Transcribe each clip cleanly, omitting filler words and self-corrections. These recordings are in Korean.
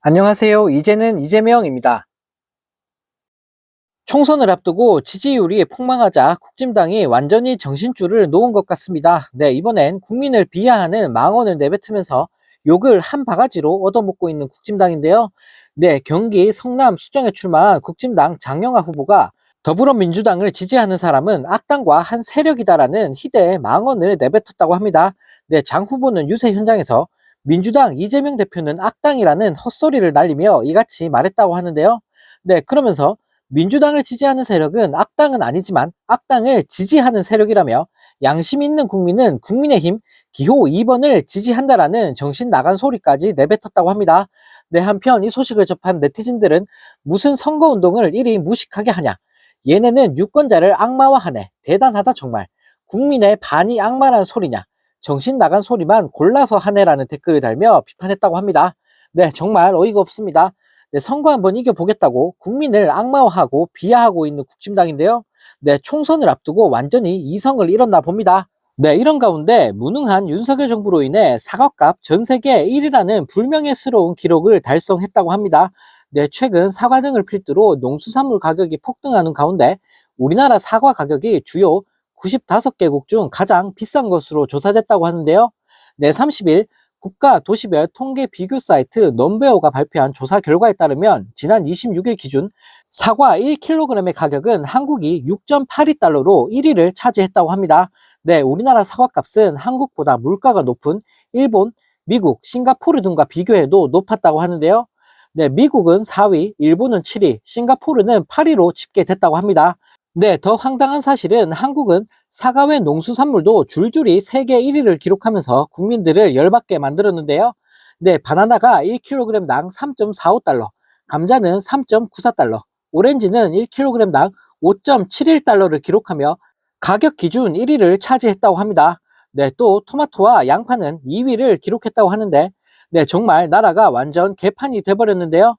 안녕하세요. 이제는 이재명입니다. 총선을 앞두고 지지율이 폭망하자 국진당이 완전히 정신줄을 놓은 것 같습니다. 네, 이번엔 국민을 비하하는 망언을 내뱉으면서 욕을 한 바가지로 얻어먹고 있는 국진당인데요. 네, 경기 성남 수정에 출마한 국진당 장영하 후보가 더불어민주당을 지지하는 사람은 악당과 한 세력이다라는 희대의 망언을 내뱉었다고 합니다. 네, 장 후보는 유세 현장에서 민주당 이재명 대표는 악당이라는 헛소리를 날리며 이같이 말했다고 하는데요. 네, 그러면서 민주당을 지지하는 세력은 악당은 아니지만 악당을 지지하는 세력이라며 양심 있는 국민은 국민의힘 기호 2번을 지지한다라는 정신 나간 소리까지 내뱉었다고 합니다. 네, 한편 이 소식을 접한 네티즌들은 무슨 선거운동을 이리 무식하게 하냐. 얘네는 유권자를 악마화하네. 대단하다 정말. 국민의 반이 악마라는 소리냐. 정신 나간 소리만 골라서 하네라는 댓글을 달며 비판했다고 합니다. 네, 정말 어이가 없습니다. 네, 선거 한번 이겨보겠다고 국민을 악마화하고 비하하고 있는 국힘당인데요. 네, 총선을 앞두고 완전히 이성을 잃었나 봅니다. 네, 이런 가운데 무능한 윤석열 정부로 인해 사과값 전 세계 1위라는 불명예스러운 기록을 달성했다고 합니다. 네, 최근 사과 등을 필두로 농수산물 가격이 폭등하는 가운데 우리나라 사과 가격이 주요 95개국 중 가장 비싼 것으로 조사됐다고 하는데요. 네, 30일 국가 도시별 통계 비교 사이트 넘베어가 발표한 조사 결과에 따르면 지난 26일 기준 사과 1kg의 가격은 한국이 6.82달러로 1위를 차지했다고 합니다. 네, 우리나라 사과값은 한국보다 물가가 높은 일본, 미국, 싱가포르 등과 비교해도 높았다고 하는데요. 네, 미국은 4위, 일본은 7위, 싱가포르는 8위로 집계됐다고 합니다. 네, 더 황당한 사실은 한국은 사과 외 농수산물도 줄줄이 세계 1위를 기록하면서 국민들을 열받게 만들었는데요. 네, 바나나가 1kg당 3.45달러, 감자는 3.94달러, 오렌지는 1kg당 5.71달러를 기록하며 가격 기준 1위를 차지했다고 합니다. 네, 또 토마토와 양파는 2위를 기록했다고 하는데, 네, 정말 나라가 완전 개판이 돼버렸는데요.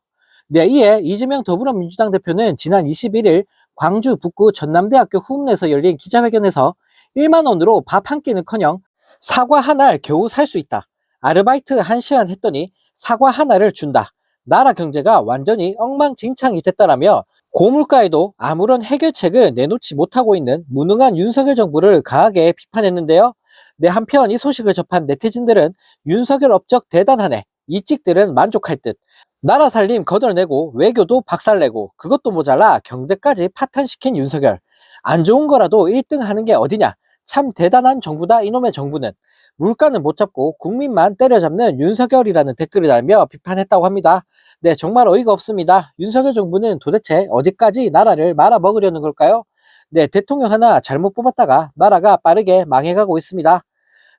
네, 이에 이재명 더불어민주당 대표는 지난 21일 광주 북구 전남대학교 후문에서 열린 기자회견에서 1만 원으로 밥 한 끼는커녕 사과 하나를 겨우 살 수 있다. 아르바이트 1시간 했더니 사과 하나를 준다. 나라 경제가 완전히 엉망진창이 됐다라며 고물가에도 아무런 해결책을 내놓지 못하고 있는 무능한 윤석열 정부를 강하게 비판했는데요. 네, 한편 이 소식을 접한 네티즌들은 윤석열 업적 대단하네. 이 찍들은 만족할 듯. 나라 살림 거덜내고 외교도 박살내고 그것도 모자라 경제까지 파탄시킨 윤석열. 안 좋은 거라도 1등 하는 게 어디냐. 참 대단한 정부다 이놈의 정부는. 물가는 못 잡고 국민만 때려잡는 윤석열이라는 댓글을 달며 비판했다고 합니다. 네, 정말 어이가 없습니다. 윤석열 정부는 도대체 어디까지 나라를 말아먹으려는 걸까요? 네, 대통령 하나 잘못 뽑았다가 나라가 빠르게 망해가고 있습니다.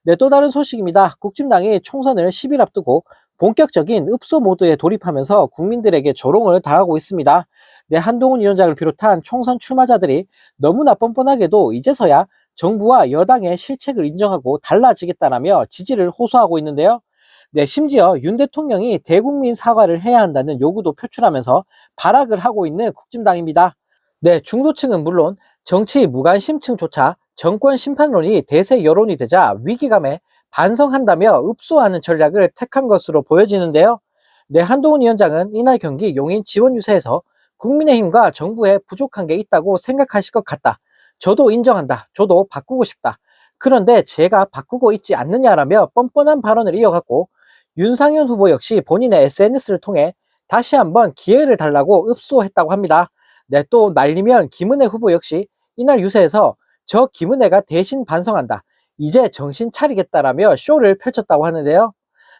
네, 또 다른 소식입니다. 국진당이 총선을 10일 앞두고 본격적인 읍소 모드에 돌입하면서 국민들에게 조롱을 당하고 있습니다. 네, 한동훈 위원장을 비롯한 총선 출마자들이 너무나 뻔뻔하게도 이제서야 정부와 여당의 실책을 인정하고 달라지겠다라며 지지를 호소하고 있는데요. 네, 심지어 윤 대통령이 대국민 사과를 해야 한다는 요구도 표출하면서 발악을 하고 있는 국진당입니다. 네, 중도층은 물론 정치 무관심층조차 정권 심판론이 대세 여론이 되자 위기감에 반성한다며 읍소하는 전략을 택한 것으로 보여지는데요. 네, 한동훈 위원장은 이날 경기 용인 지원 유세에서 국민의힘과 정부에 부족한 게 있다고 생각하실 것 같다. 저도 인정한다. 저도 바꾸고 싶다. 그런데 제가 바꾸고 있지 않느냐라며 뻔뻔한 발언을 이어갔고 윤상현 후보 역시 본인의 SNS를 통해 다시 한번 기회를 달라고 읍소했다고 합니다. 네, 또 날리면 김은혜 후보 역시 이날 유세에서 저 김은혜가 대신 반성한다. 이제 정신 차리겠다라며 쇼를 펼쳤다고 하는데요.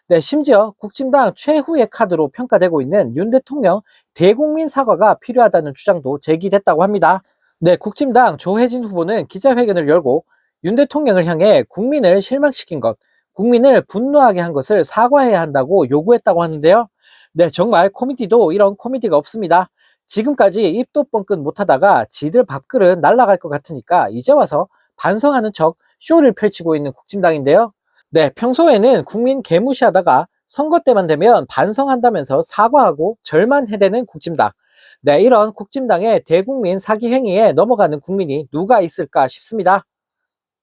네, 심지어 국진당 최후의 카드로 평가되고 있는 윤 대통령 대국민 사과가 필요하다는 주장도 제기됐다고 합니다. 네, 국진당 조혜진 후보는 기자회견을 열고 윤 대통령을 향해 국민을 실망시킨 것, 국민을 분노하게 한 것을 사과해야 한다고 요구했다고 하는데요. 네, 정말 코미디도 이런 코미디가 없습니다. 지금까지 입도 뻥끗 못하다가 지들 밥그릇 날아갈 것 같으니까 이제 와서 반성하는 척 쇼를 펼치고 있는 국진당인데요. 네, 평소에는 국민 개무시하다가 선거 때만 되면 반성한다면서 사과하고 절만해대는 국진당. 네, 이런 국진당의 대국민 사기 행위에 넘어가는 국민이 누가 있을까 싶습니다.